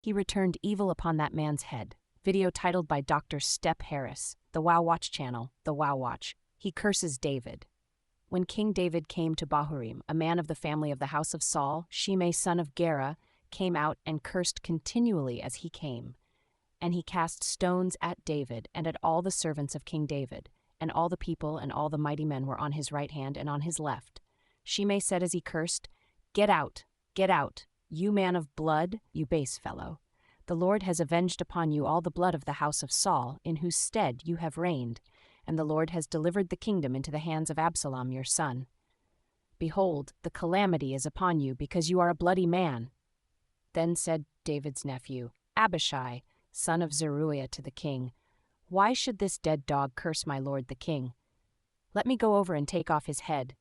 He returned evil upon that man's head. Video titled by Dr. Step Harris, the Wow Watch channel, the Wow Watch. He curses David. When King David came to Bahurim, a man of the family of the house of Saul, Shimei son of Gera, came out and cursed continually as he came. And he cast stones at David and at all the servants of King David, and all the people and all the mighty men were on his right hand and on his left. Shimei said as he cursed, get out, you man of blood, you base fellow. The Lord has avenged upon you all the blood of the house of Saul, in whose stead you have reigned, and the Lord has delivered the kingdom into the hands of Absalom your son. Behold, the calamity is upon you, because you are a bloody man. Then said David's nephew, Abishai, son of Zeruiah, to the king, why should this dead dog curse my lord the king? Let me go over and take off his head.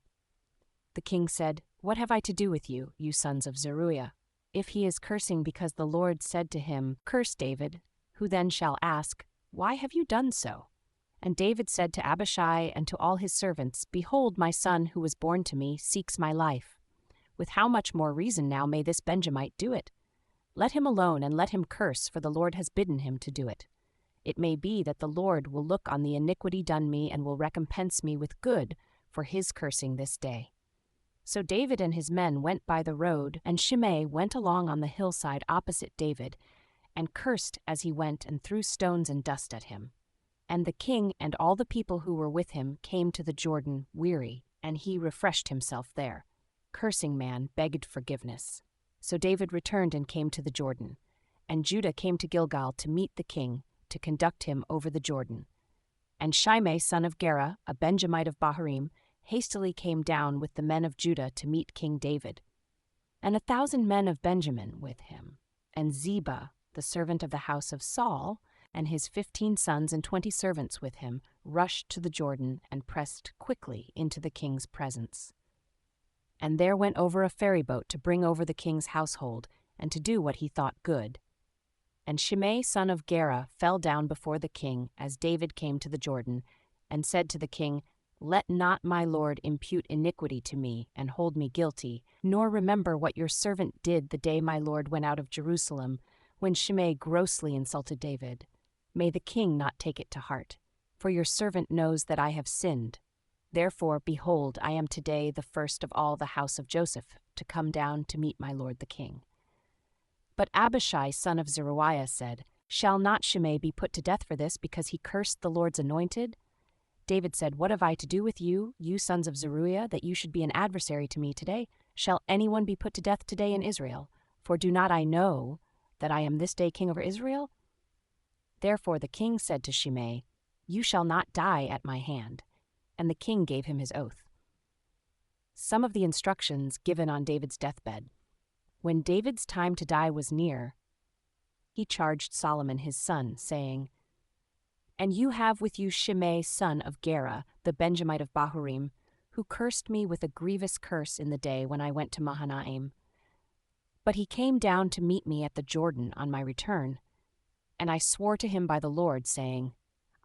The king said, what have I to do with you, you sons of Zeruiah? If he is cursing because the Lord said to him, curse David, who then shall ask, why have you done so? And David said to Abishai and to all his servants, behold, my son who was born to me seeks my life. With how much more reason now may this Benjamite do it? Let him alone and let him curse, for the Lord has bidden him to do it. It may be that the Lord will look on the iniquity done me and will recompense me with good for his cursing this day. So David and his men went by the road, and Shimei went along on the hillside opposite David, and cursed as he went and threw stones and dust at him. And the king and all the people who were with him came to the Jordan weary, and he refreshed himself there. Cursing man begged forgiveness. So David returned and came to the Jordan, and Judah came to Gilgal to meet the king, to conduct him over the Jordan. And Shimei son of Gera, a Benjamite of Bahurim, hastily came down with the men of Judah to meet King David, and 1,000 men of Benjamin with him, and Ziba, the servant of the house of Saul, and his 15 sons and 20 servants with him, rushed to the Jordan and pressed quickly into the king's presence. And there went over a ferry boat to bring over the king's household, and to do what he thought good. And Shimei son of Gera fell down before the king as David came to the Jordan, and said to the king, let not my lord impute iniquity to me, and hold me guilty, nor remember what your servant did the day my lord went out of Jerusalem, when Shimei grossly insulted David. May the king not take it to heart, for your servant knows that I have sinned. Therefore, behold, I am today the first of all the house of Joseph to come down to meet my lord the king. But Abishai son of Zeruiah said, shall not Shimei be put to death for this, because he cursed the Lord's anointed? David said, what have I to do with you, you sons of Zeruiah, that you should be an adversary to me today? Shall anyone be put to death today in Israel? For do not I know that I am this day king over Israel? Therefore the king said to Shimei, you shall not die at my hand. And the king gave him his oath. Some of the instructions given on David's deathbed. When David's time to die was near, he charged Solomon his son, saying, and you have with you Shimei son of Gera, the Benjamite of Bahurim, who cursed me with a grievous curse in the day when I went to Mahanaim. But he came down to meet me at the Jordan on my return, and I swore to him by the Lord, saying,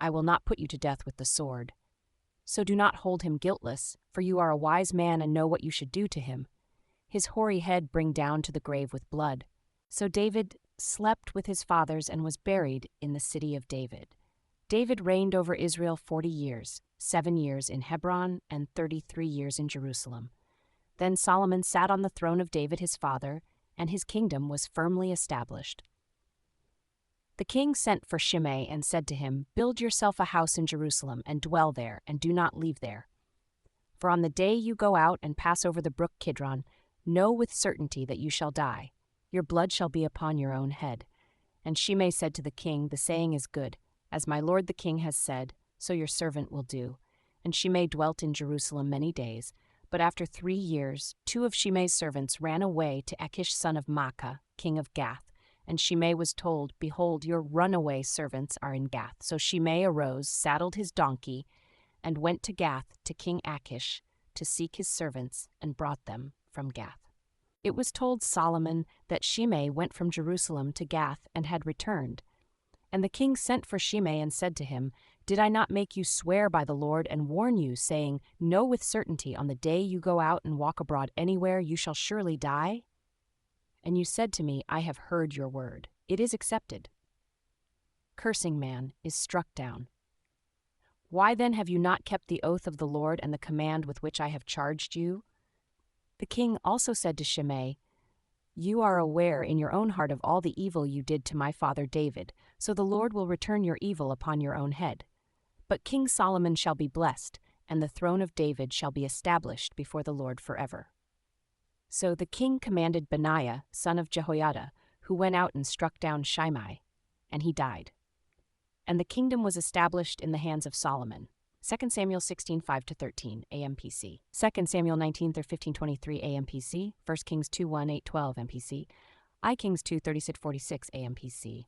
I will not put you to death with the sword. So do not hold him guiltless, for you are a wise man and know what you should do to him. His hoary head bring down to the grave with blood. So David slept with his fathers and was buried in the city of David. David reigned over Israel 40 years, 7 years in Hebron and 33 years in Jerusalem. Then Solomon sat on the throne of David his father, and his kingdom was firmly established. The king sent for Shimei and said to him, build yourself a house in Jerusalem and dwell there, and do not leave there. For on the day you go out and pass over the brook Kidron, know with certainty that you shall die. Your blood shall be upon your own head. And Shimei said to the king, the saying is good. As my lord the king has said, so your servant will do. And Shimei dwelt in Jerusalem many days. But after 3 years, 2 of Shimei's servants ran away to Achish son of Maacah, king of Gath. And Shimei was told, behold, your runaway servants are in Gath. So Shimei arose, saddled his donkey, and went to Gath to King Achish to seek his servants, and brought them from Gath. It was told Solomon that Shimei went from Jerusalem to Gath and had returned. And the king sent for Shimei and said to him, did I not make you swear by the Lord and warn you, saying, know with certainty on the day you go out and walk abroad anywhere, you shall surely die? And you said to me, I have heard your word. It is accepted. Cursing man is struck down. Why then have you not kept the oath of the Lord and the command with which I have charged you? The king also said to Shimei, You are aware in your own heart of all the evil you did to my father David, so the Lord will return your evil upon your own head. But King Solomon shall be blessed, and the throne of David shall be established before the Lord forever. So the king commanded Benaiah, son of Jehoiada, who went out and struck down Shimei, and he died. And the kingdom was established in the hands of Solomon. 2 Samuel 16:5-13 AMPC. 2 Samuel 19:15-23 AMPC. 1 Kings 2:1-8-12 MPC. I Kings 2:36-46 AMPC.